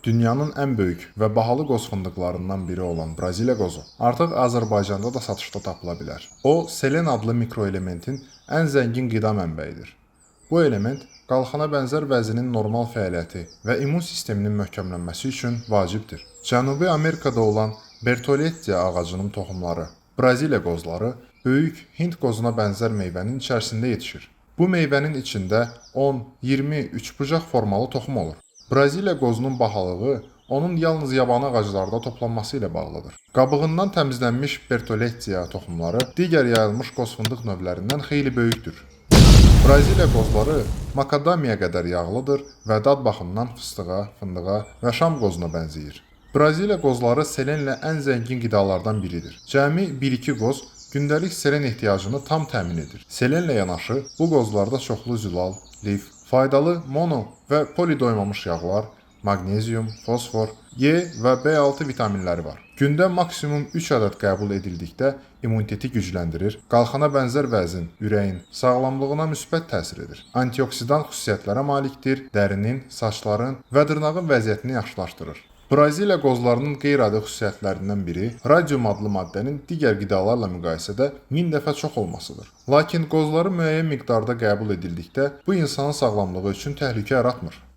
Dünyanın ən böyük və bahalı qoz fındıqlarından biri olan Braziliya qozu artıq Azərbaycanda da satışda tapıla bilər. O, selen adlı mikroelementin ən zəngin qida mənbəyidir. Bu element qalxana bənzər vəzinin normal fəaliyyəti və immun sisteminin möhkəmlənməsi üçün vacibdir. Cənubi Amerikada olan Bertollettia ağacının toxumları, Braziliya qozları böyük Hind qozuna bənzər meyvənin içərisində yetişir. Bu meyvənin içində 10, 20 üçbucaq formalı toxum olur. Braziliya qozunun bahalığı onun yalnız yabani ağaclarda toplanması ilə bağlıdır. Qabığından təmizlənmiş Bertollettia toxumları digər yayılmış qoz fındıq növlərindən xeyli böyükdür. Braziliya qozları makadamiya qədər yağlıdır və dad baxımından fıstığa, fındığa və şam qozuna bənzəyir. Braziliya qozları selenlə ən zəngin qidalardan biridir. Cəmi 1-2 qoz gündəlik selen ehtiyacını tam təmin edir. Selenlə yanaşı bu qozlarda çoxlu zülal, lif, faydalı mono və polidoymamış yağlar, maqnezium, fosfor, E və B6 vitaminləri var. Gündə maksimum 3 ədəd qəbul edildikdə immuniteti gücləndirir, qalxana bənzər vəzin, ürəyin sağlamlığına müsbət təsir edir. Antioksidan xüsusiyyətlərə malikdir, dərinin, saçların və dırnağın vəziyyətini yaxşılaşdırır. Braziliya qozlarının qeyri-adi xüsusiyyətlərindən biri radium adlı maddənin digər qidalarla müqayisədə 1000 dəfə çox olmasıdır. Lakin qozları müəyyən miqdarda qəbul edildikdə bu insanın sağlamlığı üçün təhlükə yaratmır.